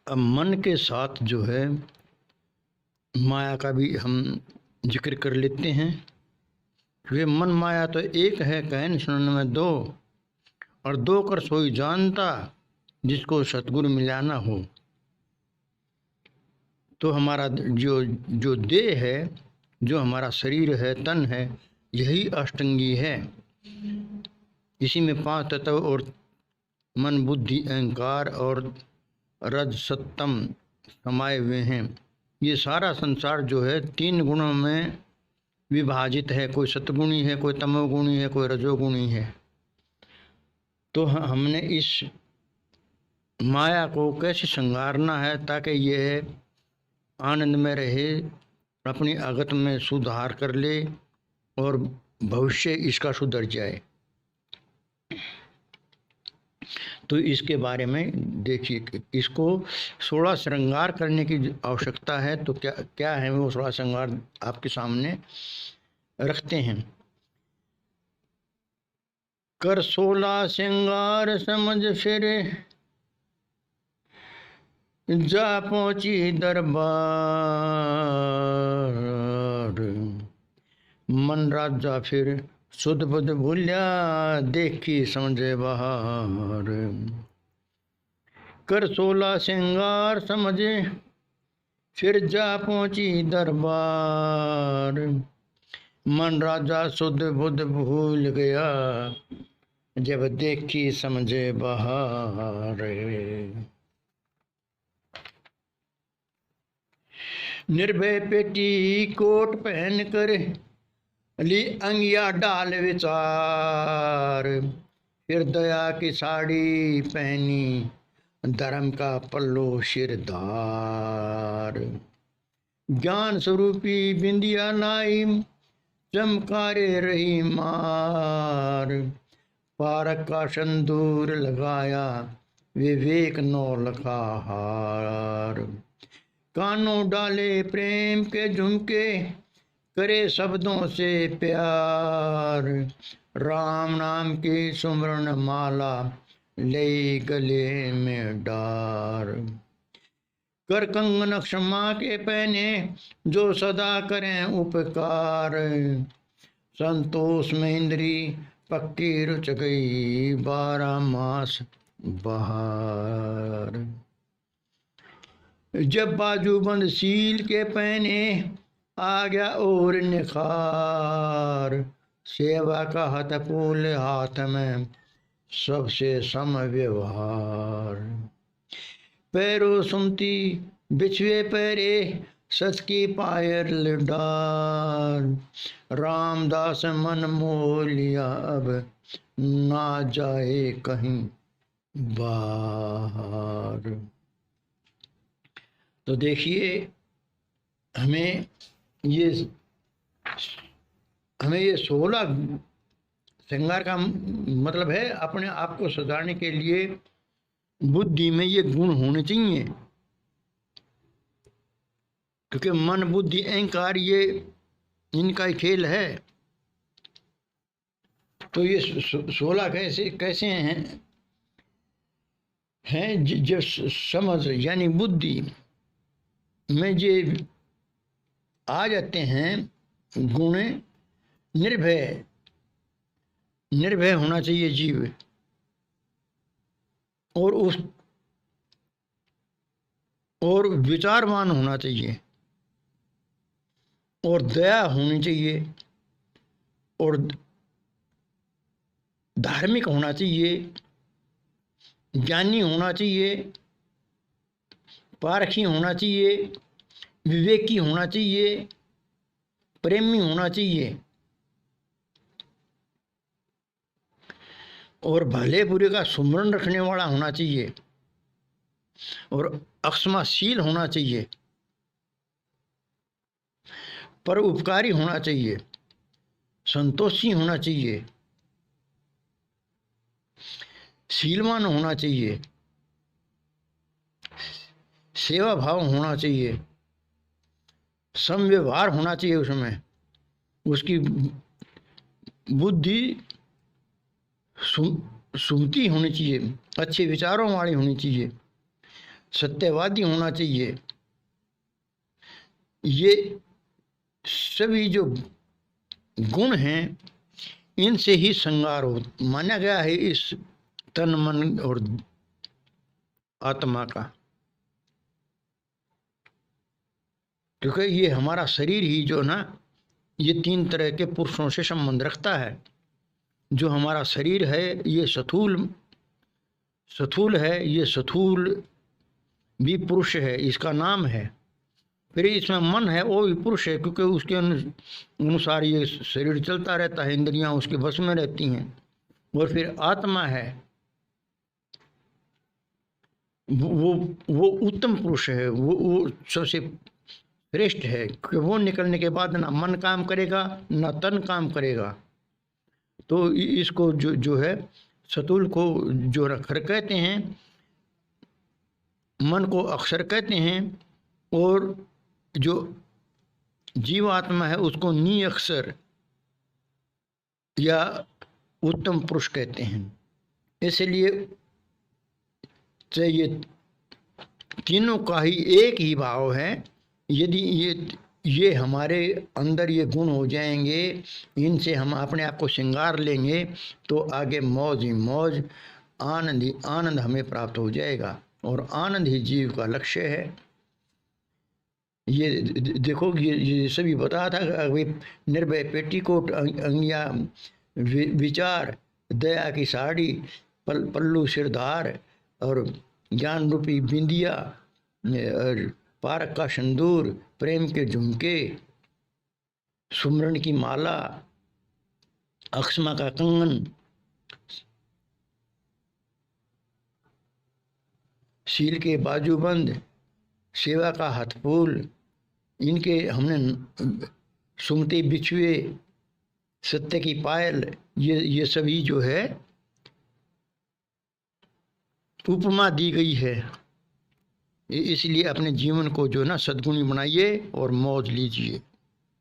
अब मन के साथ जो है माया का भी हम जिक्र कर लेते हैं। वे मन माया तो एक है, कहन सुनन में दो, और दो कर सोई जानता, जिसको सतगुरु मिलाना हो। तो हमारा जो जो देह है, जो हमारा शरीर है, तन है, यही अष्टंगी है। इसी में 5 तत्व और मन बुद्धि अहंकार और रज सत्तम समाये हुए हैं। ये सारा संसार जो है 3 गुणों में विभाजित है। कोई सतगुणी है, कोई तमोगुणी है, कोई रजोगुणी है। तो हमने इस माया को कैसे संगारना है ताकि यह आनंद में रहे, अपनी अगत में सुधार कर ले और भविष्य इसका सुधर जाए। तो इसके बारे में देखिए, इसको 16 श्रृंगार करने की आवश्यकता है। तो क्या क्या है वो 16 श्रृंगार आपके सामने रखते हैं। कर 16 श्रृंगार समझ फिर जा पहुंची दरबार, मन राजा फिर सुध बुध भूलिया, देखी समझे बहार। कर 16 श्रृंगार समझे फिर जा पहुंची दरबार, मन राजा सुध बुध भूल गया, जब देखी समझे बहार। निर्भय पेटी कोट पहन कर ली अंगिया डाल विचार, फिर दया की साड़ी पहनी, धर्म का पल्लो सिरदार। ज्ञान स्वरूपी बिंदिया नाई, चमकारे रही मार, पारक का संदूर लगाया, विवेक नौ लखा हार। कानों डाले प्रेम के झुमके, करे शब्दों से प्यार, राम नाम की सुमरन माला, ले गले में डार। कर कंगन क्षमा के पहने, जो सदा करें उपकार, संतोष में इंद्री पक्की रुच गई, 12 मास बहार। जब बाजूबंद सील के पहने, आ गया और निखार, सेवा का हथफूल हाथ में, सबसे सम व्यवहार। पैरों सुमती बिछुए पैरे, सच की पायल डार, रामदास मन मोह लिया, अब ना जाए कहीं बाहर। तो देखिए, हमें ये 16 श्रृंगार का मतलब है अपने आप को सुधारने के लिए बुद्धि में ये गुण होने चाहिए। क्योंकि मन बुद्धि अहंकार ये इनका ही खेल है। तो ये 16 कैसे हैं जो समझ यानी बुद्धि में ये आ जाते हैं गुण। निर्भय होना चाहिए जीव, और विचारवान होना चाहिए, और दया होनी चाहिए, और धार्मिक होना चाहिए, ज्ञानी होना चाहिए, पारखी होना चाहिए, विवेकी होना चाहिए, प्रेमी होना चाहिए, और भले बुरे का सुमरन रखने वाला होना चाहिए, और अक्षमाशील होना चाहिए, पर उपकारी होना चाहिए, संतोषी होना चाहिए, शीलवान होना चाहिए, सेवा भाव होना चाहिए, समव्यवहार होना चाहिए। उसमें उसकी बुद्धि सुमति होनी चाहिए, अच्छे विचारों वाली होनी चाहिए, सत्यवादी होना चाहिए। ये सभी जो गुण हैं इनसे ही श्रृंगार हो माना गया है इस तन मन और आत्मा का, क्योंकि ये हमारा शरीर ही जो ना ये 3 तरह के पुरुषों से संबंध रखता है। जो हमारा शरीर है ये स्थूल है, ये स्थूल भी पुरुष है, इसका नाम है। फिर इसमें मन है वो भी पुरुष है, क्योंकि उसके अनुसार ये शरीर चलता रहता है, इंद्रियां उसके बस में रहती हैं। और फिर आत्मा है, वो उत्तम पुरुष है, वो सबसे श्रेष्ठ है, क्योंकि वो निकलने के बाद ना मन काम करेगा ना तन काम करेगा। तो इसको जो है स्थूल को जो अक्षर कहते हैं, मन को अक्षर कहते हैं, और जो जीवात्मा है उसको निअक्षर या उत्तम पुरुष कहते हैं। इसलिए ये तीनों का ही एक ही भाव है। यदि ये हमारे अंदर ये गुण हो जाएंगे, इनसे हम अपने आप को श्रृंगार लेंगे, तो आगे मौज ही मौज, आनंद ही आनंद हमें प्राप्त हो जाएगा। और आनंद ही जीव का लक्ष्य है। ये देखो ये सभी बता था, निर्भय पेटीकोट, अंगिया विचार, दया की साड़ी, पल्लू सिरधार, और ज्ञान रूपी बिंदिया, और पारक का सिंदूर, प्रेम के झुमके, सुमरण की माला, अक्षमा का कंगन, शील के बाजूबंद, सेवा का हथफूल, इनके हमने सुमते बिछुए, सत्य की पायल, ये सभी जो है उपमा दी गई है। इसलिए अपने जीवन को जो ना सद्गुणी बनाइए और मौज लीजिए।